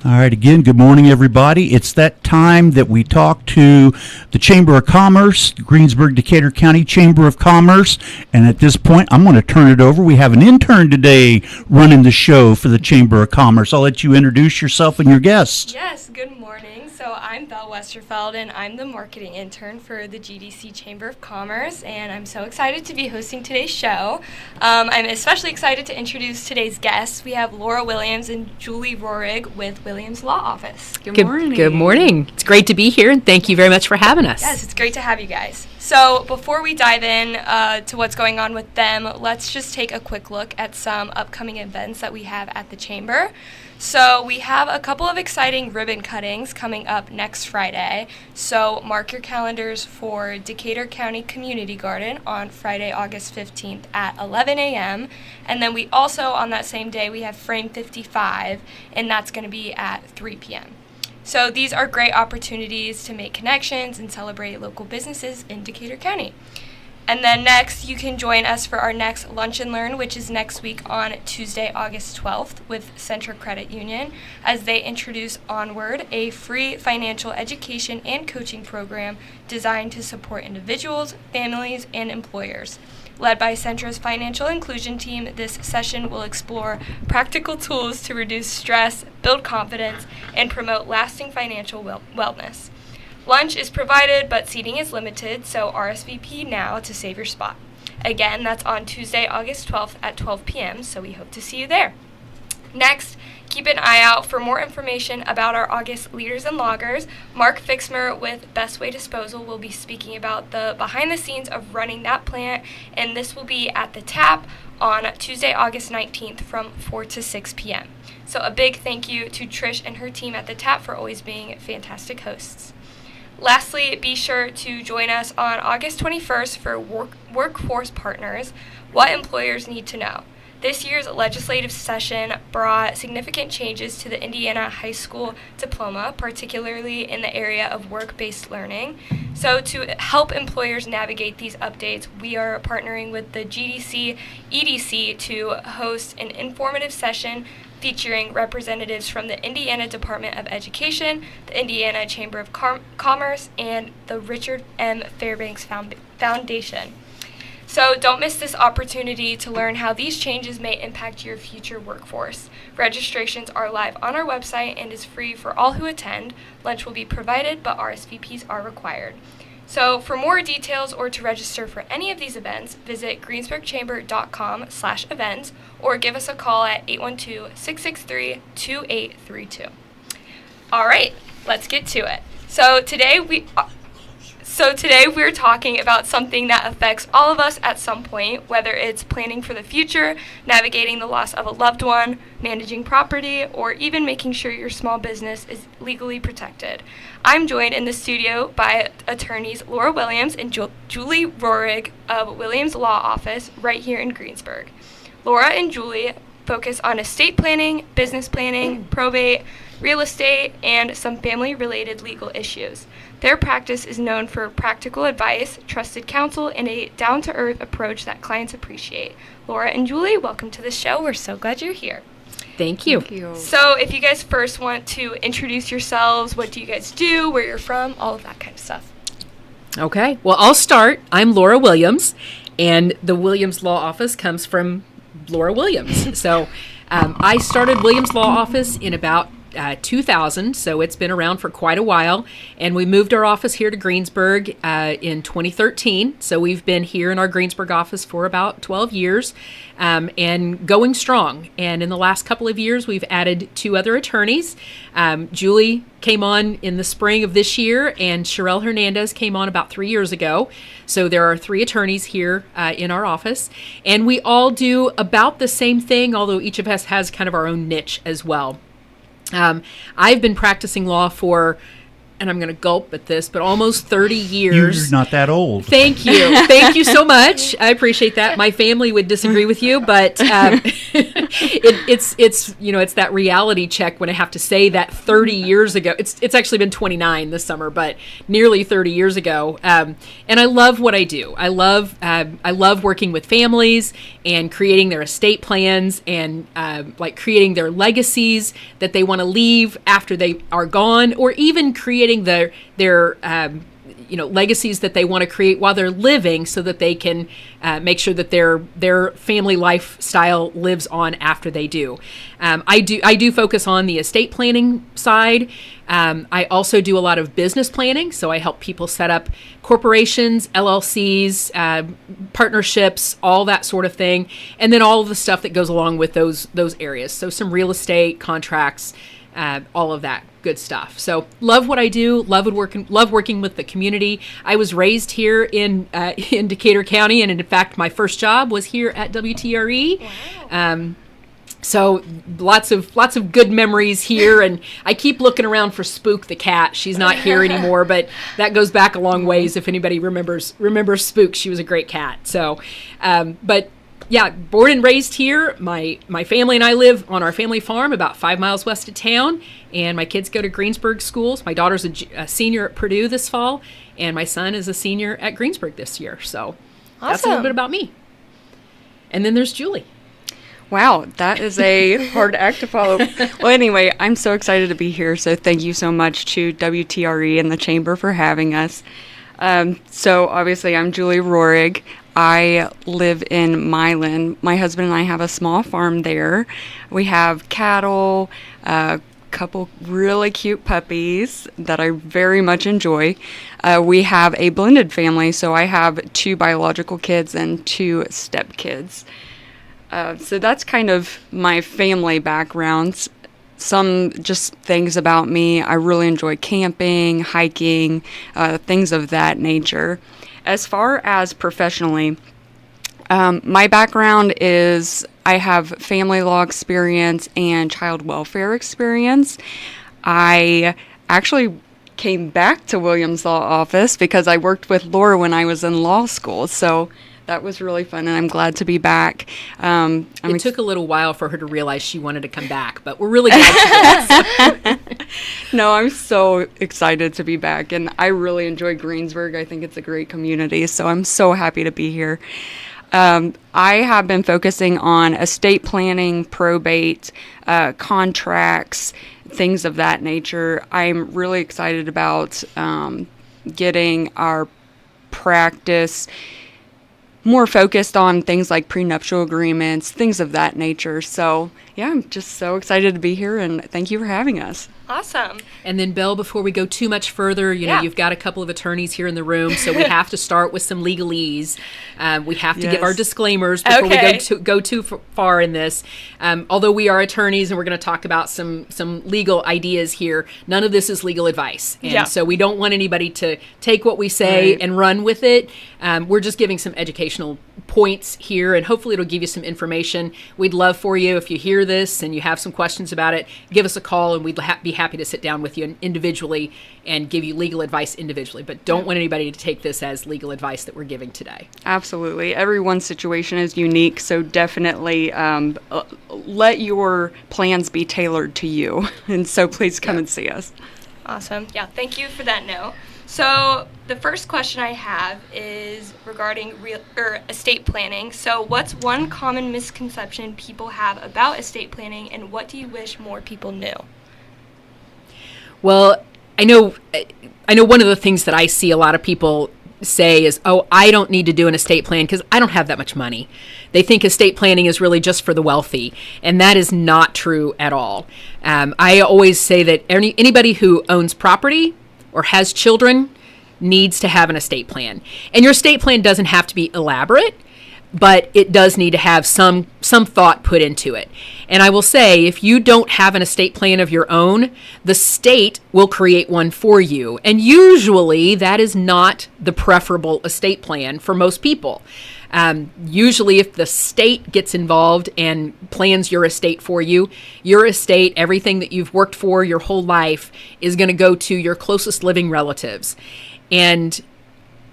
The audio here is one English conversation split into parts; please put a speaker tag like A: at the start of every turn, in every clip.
A: All right, again, good morning, everybody. It's that time that we talk to the Chamber of Commerce, Greensburg, Decatur County Chamber of Commerce. And at this point, I'm going to turn it over. We have an intern today running the show for the Chamber of Commerce. I'll let you introduce yourself and your guests.
B: Yes, good morning. So I'm Belle Westerfeld, and I'm the marketing intern for the GDC Chamber of Commerce, and I'm so excited to be hosting today's show. I'm especially excited to introduce today's guests. We have Laura Williams and Julie Rohrig with Williams Law Office.
C: Good morning. Good morning. It's great to be here, and thank you very much for having us.
B: Yes, it's great to have you guys. So before we dive in to what's going on with them, let's just take a quick look at some upcoming events that we have at the Chamber. So we have a couple of exciting ribbon cuttings coming up next Friday. So mark your calendars for Decatur County Community Garden on Friday, August 15th at 11 a.m. And then we also, on that same day, we have Frame 55, and that's going to be at 3 p.m. So these are great opportunities to make connections and celebrate local businesses in Decatur County. And then next, you can join us for our next Lunch and Learn, which is next week on Tuesday, August 12th with Centra Credit Union, as they introduce Onward, a free financial education and coaching program designed to support individuals, families, and employers. Led by Centra's financial inclusion team, this session will explore practical tools to reduce stress, build confidence, and promote lasting financial wellness. Lunch is provided, but seating is limited, so RSVP now to save your spot. Again, that's on Tuesday, August 12th at 12 p.m., so we hope to see you there. Next, keep an eye out for more information about our August Leaders and Loggers. Mark Fixmer with Best Way Disposal will be speaking about the behind the scenes of running that plant, and this will be at the TAP on Tuesday, August 19th from 4 to 6 p.m. So a big thank you to Trish and her team at the TAP for always being fantastic hosts. Lastly, be sure to join us on August 21st for Workforce Partners, What Employers Need to Know. This year's legislative session brought significant changes to the Indiana High School diploma, particularly in the area of work-based learning. So to help employers navigate these updates, we are partnering with the GDC EDC to host an informative session featuring representatives from the Indiana Department of Education, the Indiana Chamber of Commerce, and the Richard M. Fairbanks Foundation. So don't miss this opportunity to learn how these changes may impact your future workforce. Registrations are live on our website and is free for all who attend. Lunch will be provided, but RSVPs are required. So for more details or to register for any of these events, visit greensburgchamber.com/events or give us a call at 812-663-2832. All right, let's get to it. So today we're talking about something that affects all of us at some point, whether it's planning for the future, navigating the loss of a loved one, managing property, or even making sure your small business is legally protected. I'm joined in the studio by attorneys Laura Williams and Julie Rohrig of Williams Law Office right here in Greensburg. Laura and Julie focus on estate planning, business planning, probate, real estate, and some family-related legal issues. Their practice is known for practical advice, trusted counsel, and a down-to-earth approach that clients appreciate. Laura and Julie, welcome to the show. We're so glad you're here.
C: Thank you.
B: So if you guys first want to introduce yourselves, what do you guys do, where you're from, all of that kind of stuff.
C: Okay. Well, I'll start. I'm Laura Williams, and the Williams Law Office comes from Laura Williams. So I started Williams Law Office in about 2000, so it's been around for quite a while, and we moved our office here to Greensburg in 2013, so we've been here in our Greensburg office for about 12 years and going strong. And in the last couple of years, we've added 2 other attorneys. Julie came on in the spring of this year, and Sherelle Hernandez came on about 3 years ago. So there are 3 attorneys here in our office, and we all do about the same thing, although each of us has kind of our own niche as well. I've been practicing law for and I'm going to gulp at this, but almost 30
A: You're
C: years.
A: not that old.
C: Thank you. Thank you so much. I appreciate that. My family would disagree with you, but it's it's that reality check when I have to say that 30 years ago. It's actually been 29 this summer, but nearly 30 years ago. And I love what I do. I love working with families and creating their estate plans and like creating their legacies that they want to leave after they are gone, or even creating their legacies that they want to create while they're living, so that they can make sure that their family lifestyle lives on after they do. I do focus on the estate planning side. I also do a lot of business planning, so I help people set up corporations, LLCs, partnerships, all that sort of thing, and then all of the stuff that goes along with those areas. So some real estate contracts, all of that good stuff. So love what I do. Love working with the community. I was raised here in Decatur County, and in fact, my first job was here at WTRE. Wow. So lots of good memories here, and I keep looking around for Spook the cat. She's not here anymore, but that goes back a long ways. If anybody remembers Spook, she was a great cat. So, but yeah, born and raised here. My family and I live on our family farm about 5 miles west of town, and my kids go to Greensburg schools. My daughter's a senior at Purdue this fall, and my son is a senior at Greensburg this year. So that's a little bit about me. And then there's Julie.
D: Wow, that is a hard act to follow. Well, anyway, I'm so excited to be here, so thank you so much to WTRE and the Chamber for having us. So obviously, I'm Julie Rohrig. I live in Milan. My husband and I have a small farm there. We have cattle, a couple really cute puppies that I very much enjoy. We have a blended family, so I have 2 biological kids and 2 stepkids. So that's kind of my family backgrounds. Some just things about me. I really enjoy camping, hiking, things of that nature. As far as professionally, my background is I have family law experience and child welfare experience. I actually came back to Williams Law Office because I worked with Laura when I was in law school. So that was really fun, and I'm glad to be back.
C: It took a little while for her to realize she wanted to come back, but we're really glad she did.
D: No, I'm so excited to be back, and I really enjoy Greensburg. I think it's a great community, so I'm so happy to be here. I have been focusing on estate planning, probate, contracts, things of that nature. I'm really excited about getting our practice more focused on things like prenuptial agreements, things of that nature. So, yeah, I'm just so excited to be here, and thank you for having us.
B: Awesome.
C: And then, Belle, before we go too much further, you've got a couple of attorneys here in the room, so we have to start with some legalese. We have to give our disclaimers before we go too far in this. Although we are attorneys and we're going to talk about some legal ideas here, none of this is legal advice. And so we don't want anybody to take what we say and run with it. We're just giving some educational points here, and hopefully it'll give you some information. We'd love for you, if you hear this and you have some questions about it, give us a call, and we'd be happy to sit down with you individually and give you legal advice individually. But don't want anybody to take this as legal advice that we're giving today.
D: Absolutely. Everyone's situation is unique, so definitely let your plans be tailored to you. And so please come and see us.
B: Awesome. Yeah, thank you for that note. So the first question I have is regarding estate planning. So what's one common misconception people have about estate planning, and what do you wish more people knew?
C: Well, I know one of the things that I see a lot of people say is, oh, I don't need to do an estate plan because I don't have that much money. They think estate planning is really just for the wealthy, and that is not true at all. I always say that anybody who owns property or has children needs to have an estate plan. And your estate plan doesn't have to be elaborate, but it does need to have some thought put into it. And I will say, if you don't have an estate plan of your own, the state will create one for you. And usually that is not the preferable estate plan for most people. Usually if the state gets involved and plans your estate for you, your estate, everything that you've worked for your whole life, is going to go to your closest living relatives. And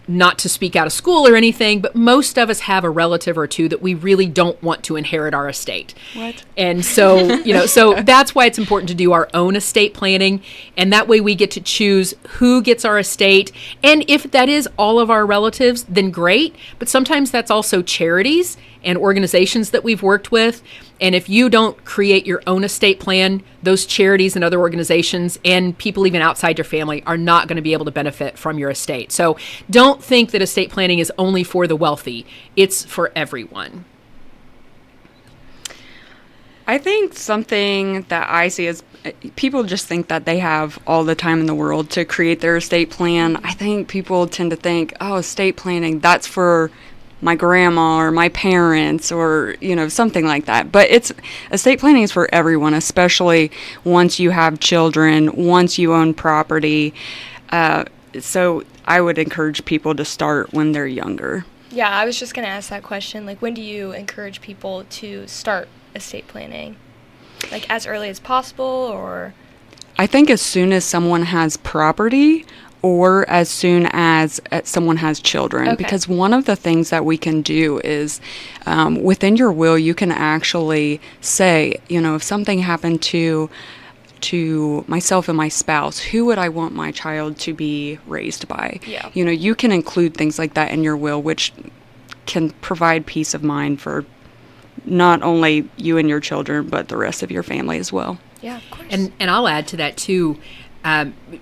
C: not to speak out of school or anything, but most of us have a relative or two that we really don't want to inherit our estate.
D: What?
C: And so, so that's why it's important to do our own estate planning. And that way we get to choose who gets our estate. And if that is all of our relatives, then great. But sometimes that's also charities and organizations that we've worked with. And if you don't create your own estate plan, those charities and other organizations and people even outside your family are not going to be able to benefit from your estate. So don't think that estate planning is only for the wealthy. It's for everyone.
D: I think something that I see is people just think that they have all the time in the world to create their estate plan. I think people tend to think, oh, estate planning, that's for my grandma or my parents or, something like that. But estate planning is for everyone, especially once you have children, once you own property. So I would encourage people to start when they're younger.
B: Yeah, I was just going to ask that question. Like, when do you encourage people to start estate planning? Like, as early as possible, or?
D: I think as soon as someone has property, or as soon as someone has children.
B: Okay.
D: Because one of the things that we can do is within your will, you can actually say, if something happened to myself and my spouse, who would I want my child to be raised by?
B: Yeah.
D: You can include things like that in your will, which can provide peace of mind for not only you and your children, but the rest of your family as well.
B: Yeah, of course.
C: And I'll add to that too.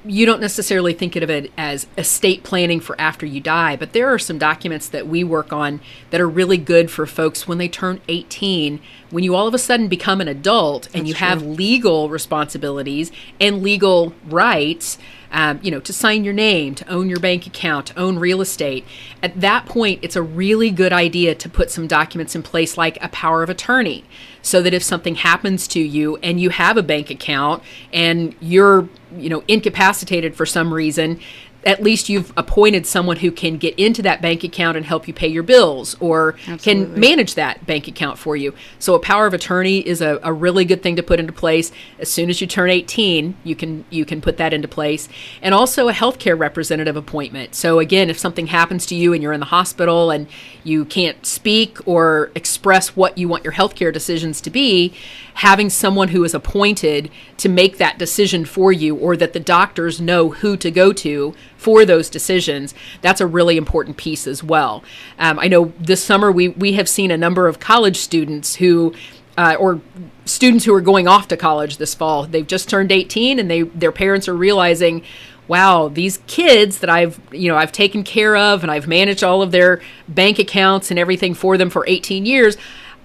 C: You don't necessarily think of it as estate planning for after you die, but there are some documents that we work on that are really good for folks when they turn 18, when you all of a sudden become an adult and you have legal responsibilities and legal rights, to sign your name, to own your bank account, to own real estate. At that point, it's a really good idea to put some documents in place like a power of attorney, so that if something happens to you and you have a bank account and you're incapacitated for some reason, at least you've appointed someone who can get into that bank account and help you pay your bills or
D: Absolutely.
C: can manage that bank account for you. So a power of attorney is a really good thing to put into place. As soon as you turn 18, you can put that into place. And also a healthcare representative appointment. So again, if something happens to you and you're in the hospital and you can't speak or express what you want your healthcare decisions to be, having someone who is appointed to make that decision for you, or that the doctors know who to go to for those decisions, that's a really important piece as well. I know this summer we have seen a number of college students who, or students who are going off to college this fall. They've just turned 18 and their parents are realizing, wow, these kids that I've taken care of and I've managed all of their bank accounts and everything for them for 18 years,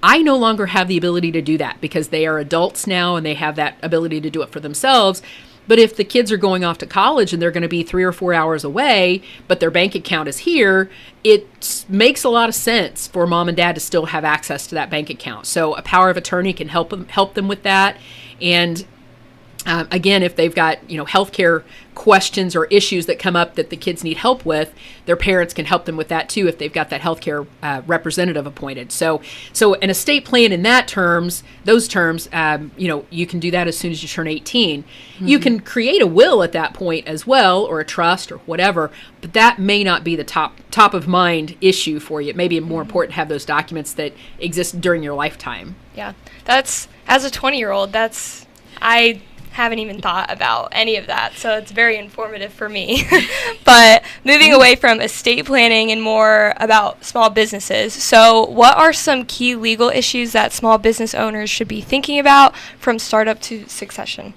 C: I no longer have the ability to do that because they are adults now and they have that ability to do it for themselves. But if the kids are going off to college and they're going to be 3 or 4 hours away, but their bank account is here, it makes a lot of sense for mom and dad to still have access to that bank account. So a power of attorney can help them with that. And again, if they've got healthcare questions or issues that come up that the kids need help with, their parents can help them with that too if they've got that healthcare representative appointed. So an estate plan in those terms, you can do that as soon as you turn 18. Mm-hmm. You can create a will at that point as well, or a trust or whatever, but that may not be the top of mind issue for you. It may be more important to have those documents that exist during your lifetime.
B: Yeah, that's, as a 20-year-old, I haven't even thought about any of that, so it's very informative for me. But moving away from estate planning and more about small businesses, so what are some key legal issues that small business owners should be thinking about from startup to succession?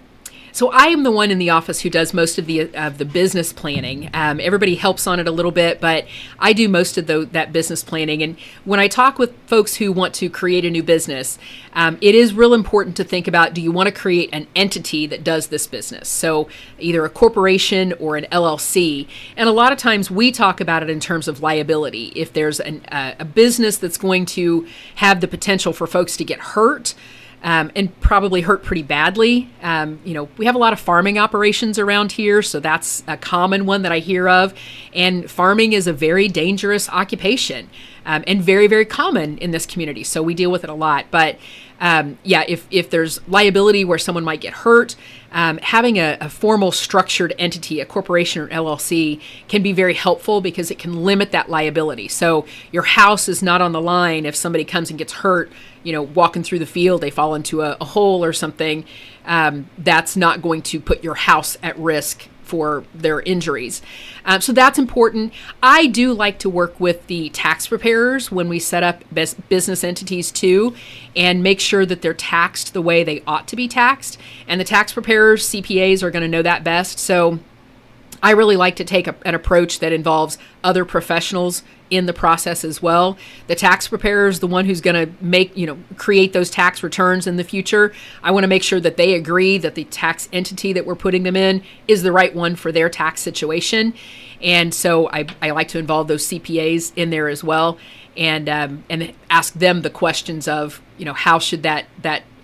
C: So I am the one in the office who does most of the business planning. Everybody helps on it a little bit, but I do most of that business planning. And when I talk with folks who want to create a new business, it is real important to think about, do you want to create an entity that does this business? So either a corporation or an LLC. And a lot of times we talk about it in terms of liability. If there's a business that's going to have the potential for folks to get hurt, and probably hurt pretty badly. We have a lot of farming operations around here, so that's a common one that I hear of. And farming is a very dangerous occupation. and very, very common in this community. So we deal with it a lot. But if there's liability where someone might get hurt, having a formal structured entity, a corporation or LLC, can be very helpful because it can limit that liability. So your house is not on the line if somebody comes and gets hurt, walking through the field, they fall into a hole or something. That's not going to put your house at risk for their injuries. So that's important. I do like to work with the tax preparers when we set up business entities too, and make sure that they're taxed the way they ought to be taxed. And the tax preparers, CPAs, are going to know that best. So I really like to take an approach that involves other professionals in the process as well. The tax preparer is the one who's going to create those tax returns in the future. I want to make sure that they agree that the tax entity that we're putting them in is the right one for their tax situation. And so I like to involve those CPAs in there as well, and ask them the questions of, how should that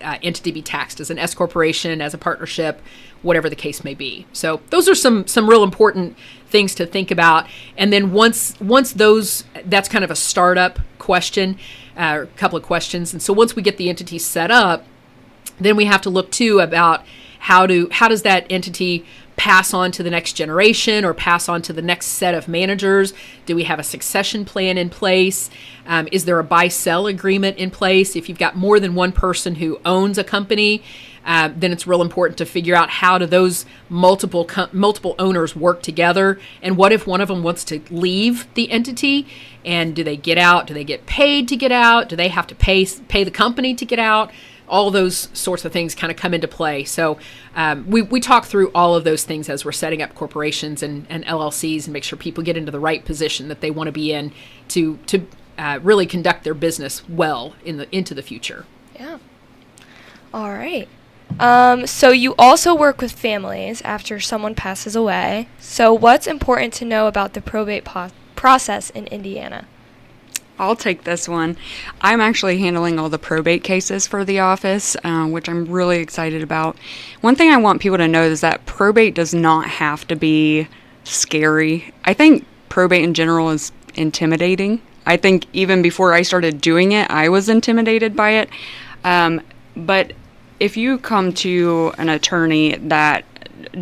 C: entity be taxed as an S corporation, as a partnership, whatever the case may be. So those are some real important things to think about. And then once those, that's kind of a startup question, a couple of questions. And so once we get the entity set up, then we have to look too about how does that entity pass on to the next generation or pass on to the next set of managers? Do we have a succession plan in place? Is there a buy-sell agreement in place? If you've got more than one person who owns a company, then it's real important to figure out how do those multiple owners work together, and what if one of them wants to leave the entity, and do they get out? Do they get paid to get out? Do they have to pay the company to get out? All those sorts of things kind of come into play. So we talk through all of those things as we're setting up corporations and LLCs, and make sure people get into the right position that they want to be in to really conduct their business well into the future.
B: Yeah. All right. So you also work with families after someone passes away. So what's important to know about the probate process in Indiana?
D: I'll take this one. I'm actually handling all the probate cases for the office, which I'm really excited about. One thing I want people to know is that probate does not have to be scary. I think probate in general is intimidating. I think even before I started doing it, I was intimidated by it. But if you come to an attorney that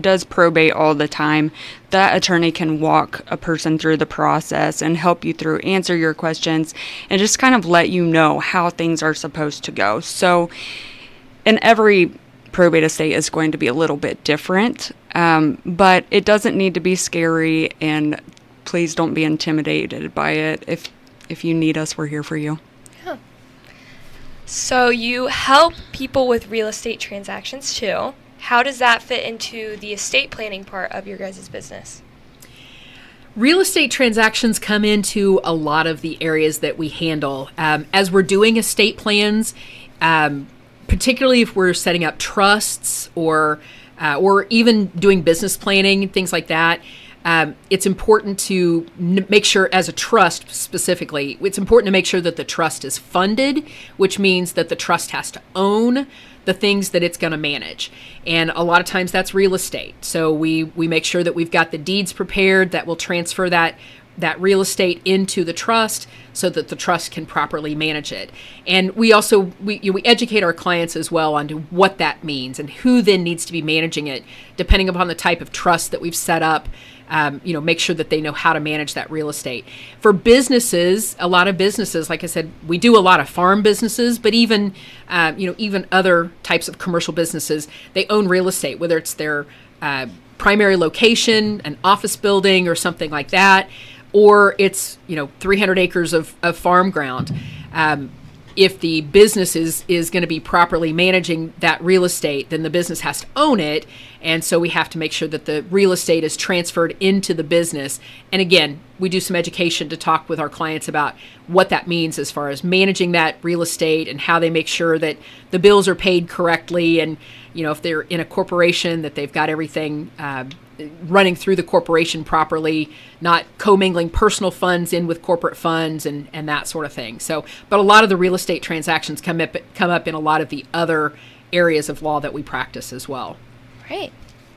D: does probate all the time, that attorney can walk a person through the process and help you through, answer your questions, and just kind of let you know how things are supposed to go. So, and every probate estate is going to be a little bit different, but it doesn't need to be scary, and please don't be intimidated by it. If you need us, we're here for you.
B: Yeah. So you help people with real estate transactions too. How does that fit into the estate planning part of your guys' business?
C: Real estate transactions come into a lot of the areas that we handle. As we're doing estate plans, particularly if we're setting up trusts or even doing business planning, things like that, it's important to make sure, as a trust specifically, it's important to make sure that the trust is funded, which means that the trust has to own the things that it's going to manage. And a lot of times that's real estate. So we make sure that we've got the deeds prepared that will transfer that real estate into the trust so that the trust can properly manage it. And we also, we educate our clients as well on what that means and who then needs to be managing it, depending upon the type of trust that we've set up. Make sure that they know how to manage that real estate. For businesses, a lot of businesses, like I said, we do a lot of farm businesses, but even other types of commercial businesses, they own real estate, whether it's their primary location, an office building or something like that, or it's 300 acres of farm ground. If the business is going to be properly managing that real estate, then the business has to own it. And so we have to make sure that the real estate is transferred into the business. And again, we do some education to talk with our clients about what that means as far as managing that real estate and how they make sure that the bills are paid correctly. And, if they're in a corporation, that they've got everything running through the corporation properly, not commingling personal funds in with corporate funds and that sort of thing. So, but a lot of the real estate transactions come up in a lot of the other areas of law that we practice as well.
B: Right.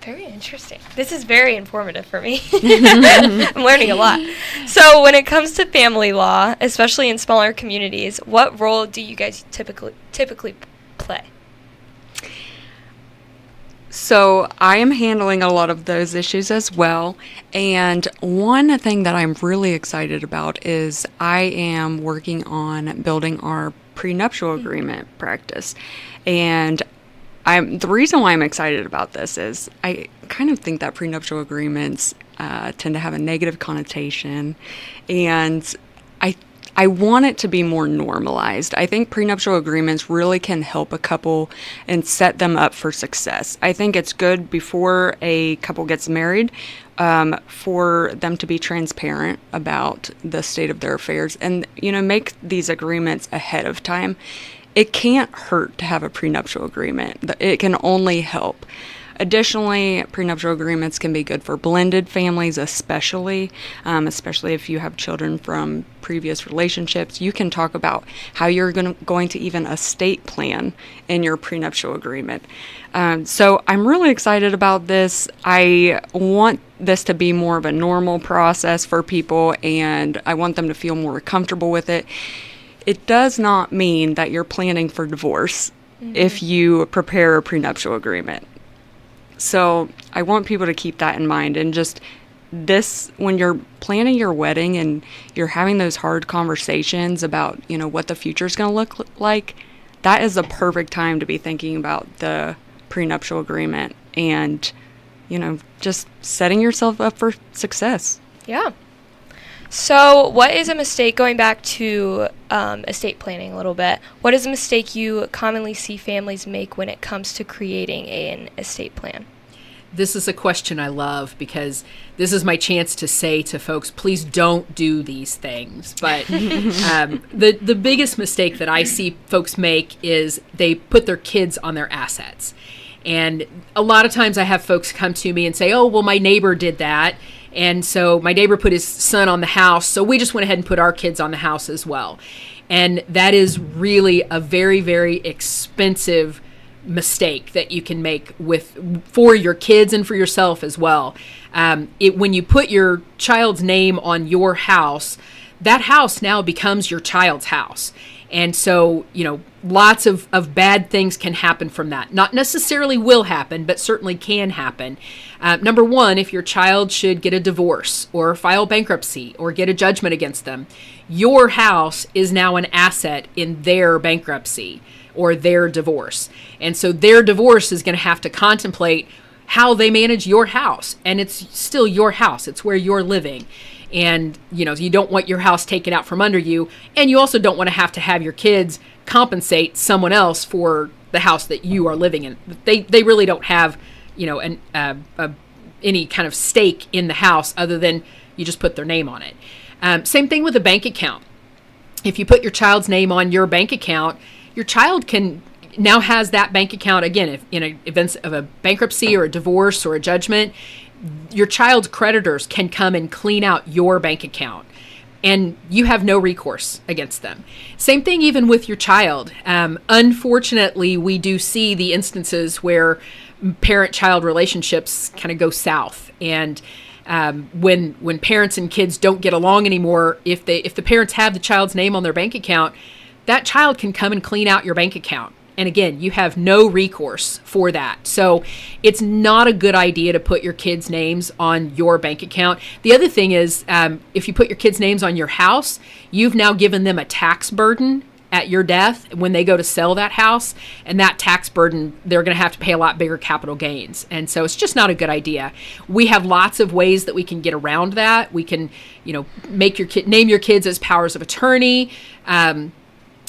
B: Very interesting. This is very informative for me. I'm learning a lot. So when it comes to family law, especially in smaller communities, what role do you guys typically play?
D: So I am handling a lot of those issues as well. And one thing that I'm really excited about is I am working on building our prenuptial agreement practice. And the reason why I'm excited about this is I kind of think that prenuptial agreements tend to have a negative connotation, and I want it to be more normalized. I think prenuptial agreements really can help a couple and set them up for success. I think it's good before a couple gets married for them to be transparent about the state of their affairs and, make these agreements ahead of time. It can't hurt to have a prenuptial agreement. It can only help. Additionally, prenuptial agreements can be good for blended families, especially if you have children from previous relationships. You can talk about how you're going to even estate plan in your prenuptial agreement. So I'm really excited about this. I want this to be more of a normal process for people, and I want them to feel more comfortable with it. It does not mean that you're planning for divorce if you prepare a prenuptial agreement. So I want people to keep that in mind, and just this, when you're planning your wedding and you're having those hard conversations about, what the future is going to look like, that is the perfect time to be thinking about the prenuptial agreement and, just setting yourself up for success.
B: Yeah. So what is a mistake, going back to estate planning a little bit, what is a mistake you commonly see families make when it comes to creating an estate plan?
C: This is a question I love because this is my chance to say to folks, please don't do these things. But the biggest mistake that I see folks make is they put their kids on their assets. And a lot of times I have folks come to me and say, oh, well, my neighbor did that. And so my neighbor put his son on the house, so we just went ahead and put our kids on the house as well. And that is really a very, very expensive mistake that you can make for your kids and for yourself as well. When you put your child's name on your house, that house now becomes your child's house. And so, lots of bad things can happen from that. Not necessarily will happen, but certainly can happen. Number one, if your child should get a divorce or file bankruptcy or get a judgment against them, your house is now an asset in their bankruptcy or their divorce. And so their divorce is going to have to contemplate how they manage your house. And it's still your house. It's where you're living. And, you don't want your house taken out from under you. And you also don't want to have your kids compensate someone else for the house that you are living in. They really don't have, any kind of stake in the house other than you just put their name on it. Same thing with a bank account. If you put your child's name on your bank account, your child now has that bank account. Again, if in events of a bankruptcy or a divorce or a judgment, your child's creditors can come and clean out your bank account, and you have no recourse against them. Same thing even with your child. Unfortunately, we do see the instances where parent-child relationships kind of go south, and when parents and kids don't get along anymore, if the parents have the child's name on their bank account, that child can come and clean out your bank account. And again, you have no recourse for that. So it's not a good idea to put your kids' names on your bank account. The other thing is, if you put your kids' names on your house, you've now given them a tax burden at your death when they go to sell that house. And that tax burden, they're going to have to pay a lot bigger capital gains. And so it's just not a good idea. We have lots of ways that we can get around that. We can, name your kids as powers of attorney.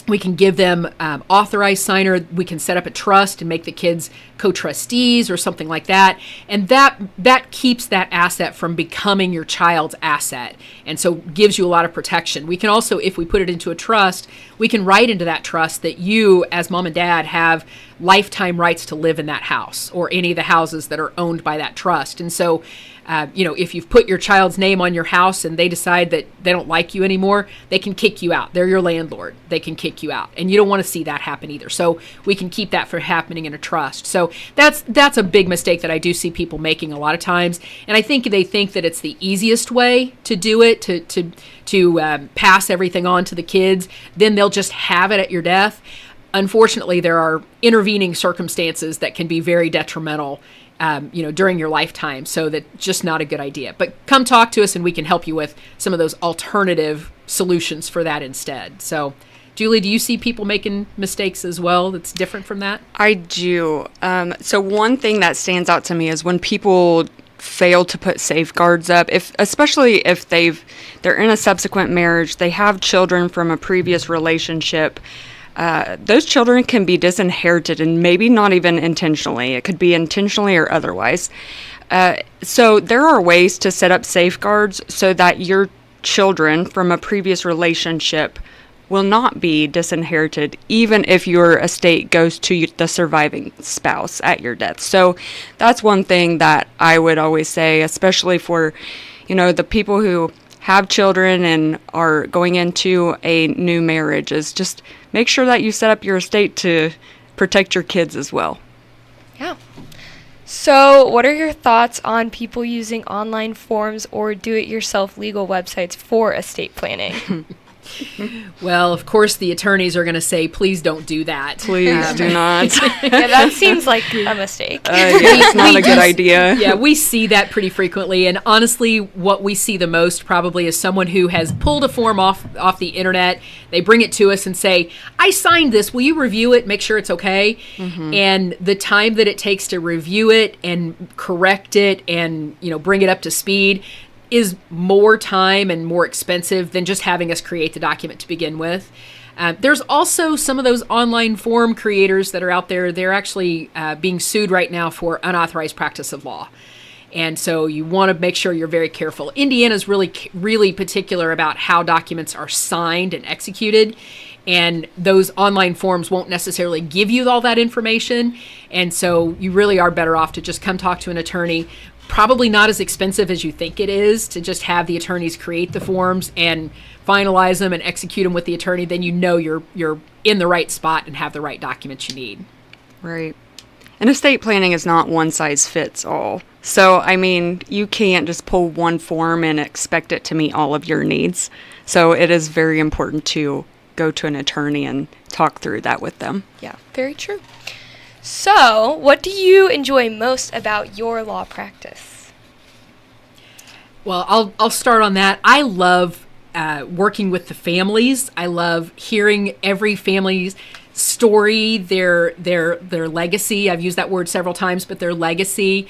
C: We can give them authorized signer. We can set up a trust and make the kids co-trustees or something like that. And that keeps that asset from becoming your child's asset. And so gives you a lot of protection. We can also, if we put it into a trust, we can write into that trust that you, as mom and dad, have lifetime rights to live in that house or any of the houses that are owned by that trust. And so if you've put your child's name on your house and they decide that they don't like you anymore, they can kick you out. They're your landlord. They can kick you out. And you don't want to see that happen either. So we can keep that from happening in a trust. So that's a big mistake that I do see people making a lot of times. And I think they think that it's the easiest way to do it, to pass everything on to the kids. Then they'll just have it at your death. Unfortunately, there are intervening circumstances that can be very detrimental during your lifetime. So that's just not a good idea. But come talk to us and we can help you with some of those alternative solutions for that instead. So, Julie, do you see people making mistakes as well that's different from that?
D: I do. So one thing that stands out to me is when people fail to put safeguards up, especially if they're in a subsequent marriage, they have children from a previous relationship. Those children can be disinherited, and maybe not even intentionally. It could be intentionally or otherwise. So there are ways to set up safeguards so that your children from a previous relationship will not be disinherited, even if your estate goes to the surviving spouse at your death. So that's one thing that I would always say, especially for, the people who have children and are going into a new marriage, is just make sure that you set up your estate to protect your kids as well.
B: Yeah. So, what are your thoughts on people using online forms or do-it-yourself legal websites for estate planning?
C: Well, of course, the attorneys are going to say, please don't do that.
D: Please do not.
B: Yeah, that seems like a mistake.
D: It's not a good idea.
C: Yeah, we see that pretty frequently. And honestly, what we see the most probably is someone who has pulled a form off the internet. They bring it to us and say, I signed this. Will you review it? Make sure it's okay. Mm-hmm. And the time that it takes to review it and correct it and, bring it up to speed is more time and more expensive than just having us create the document to begin with. There's also some of those online form creators that are out there. They're actually being sued right now for unauthorized practice of law. And so you want to make sure you're very careful. Indiana's really, really particular about how documents are signed and executed. And those online forms won't necessarily give you all that information. And so you really are better off to just come talk to an attorney. Probably not as expensive as you think it is to just have the attorneys create the forms and finalize them and execute them with the attorney. Then you're in the right spot and have the right documents you need.
D: Right. And estate planning is not one size fits all. So, you can't just pull one form and expect it to meet all of your needs. So it is very important to go to an attorney and talk through that with them.
B: Yeah, very true. So, what do you enjoy most about your law practice?
C: Well, I'll start on that. I love working with the families. I love hearing every family's story, their legacy. I've used that word several times, but their legacy.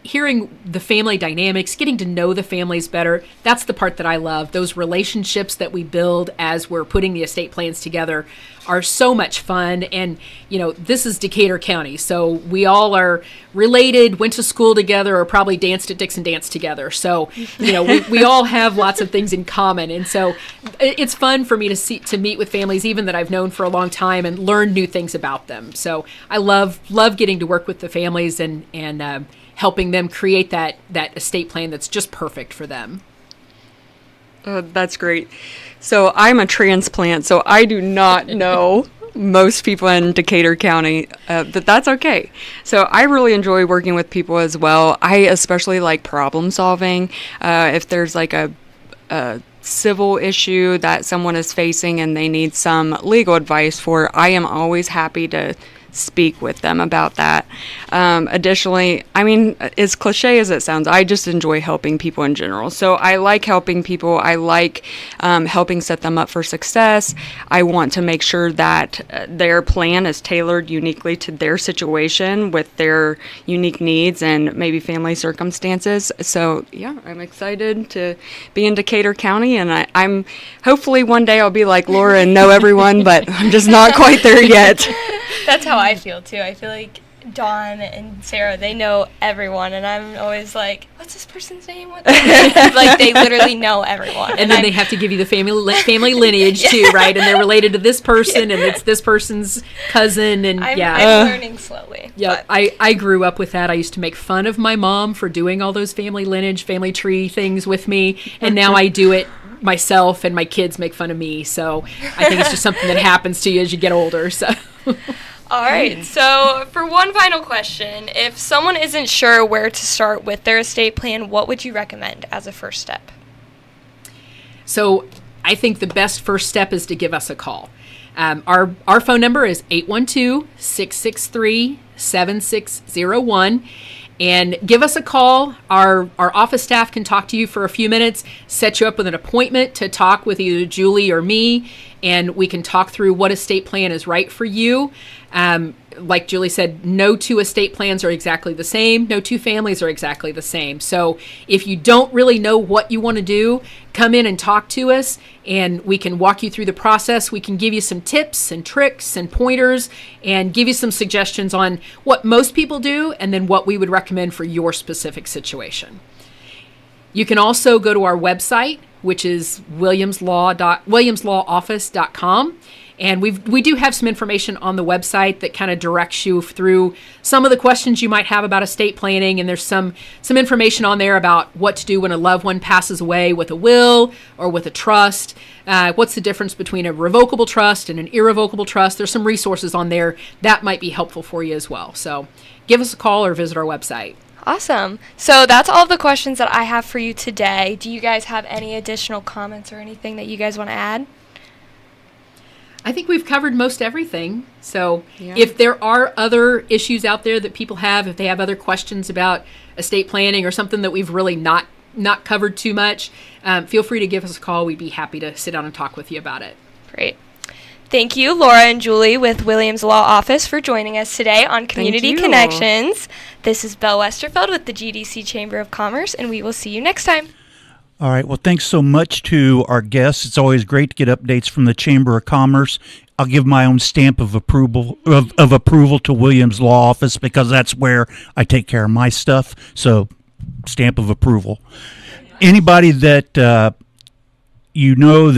C: Hearing the family dynamics, getting to know the families better. That's the part that I love. Those relationships that we build as we're putting the estate plans together are so much fun. And, this is Decatur County. So we all are related, went to school together, or probably danced at Dixon Dance together. So, we all have lots of things in common. And so it's fun for me to meet with families, even that I've known for a long time, and learn new things about them. So I love getting to work with the families and helping them create that estate plan that's just perfect for them.
D: That's great. So I'm a transplant, so I do not know most people in Decatur County, but that's okay. So I really enjoy working with people as well. I especially like problem solving. If there's like a civil issue that someone is facing and they need some legal advice for, I am always happy to speak with them about that. Additionally, as cliche as it sounds, I just enjoy helping people in general. So I like helping people. I like helping set them up for success. I want to make sure that their plan is tailored uniquely to their situation with their unique needs and maybe family circumstances. So yeah, I'm excited to be in Decatur County, and I'm hopefully one day I'll be like Laura and know everyone, but I'm just not quite there yet.
B: That's how I feel too. I feel like Dawn and Sarah, they know everyone, and I'm always like, what's this person's name? Like, they literally know everyone.
C: And then they have to give you the family lineage too, right? And they're related to this person, and it's this person's cousin, and
B: I'm learning slowly.
C: Yeah, I grew up with that. I used to make fun of my mom for doing all those family lineage, family tree things with me, and now I do it myself, and my kids make fun of me. So I think it's just something that happens to you as you get older. So.
B: All right, so for one final question, if someone isn't sure where to start with their estate plan, what would you recommend as a first step?
C: So I think the best first step is to give us a call. Our phone number is 812-663-7601. And give us a call. Our office staff can talk to you for a few minutes, set you up with an appointment to talk with either Julie or me, and we can talk through what estate plan is right for you. Like Julie said, no two estate plans are exactly the same. No two families are exactly the same. So if you don't really know what you want to do, come in and talk to us, and we can walk you through the process. We can give you some tips and tricks and pointers and give you some suggestions on what most people do and then what we would recommend for your specific situation. You can also go to our website, which is williamslawoffice.com. And we do have some information on the website that kind of directs you through some of the questions you might have about estate planning. And there's some information on there about what to do when a loved one passes away with a will or with a trust. What's the difference between a revocable trust and an irrevocable trust? There's some resources on there that might be helpful for you as well. So give us a call or visit our website.
B: Awesome. So that's all of the questions that I have for you today. Do you guys have any additional comments or anything that you guys want to add?
C: I think we've covered most everything. So if there are other issues out there that people have, if they have other questions about estate planning or something that we've really not covered too much, feel free to give us a call. We'd be happy to sit down and talk with you about it.
B: Great. Thank you, Laura and Julie with Williams Law Office, for joining us today on Community Connections. This is Belle Westerfeld with the GDC Chamber of Commerce, and we will see you next time.
A: All right. Well, thanks so much to our guests. It's always great to get updates from the Chamber of Commerce. I'll give my own stamp of approval to Williams Law Office because that's where I take care of my stuff. So, stamp of approval. Anybody that you know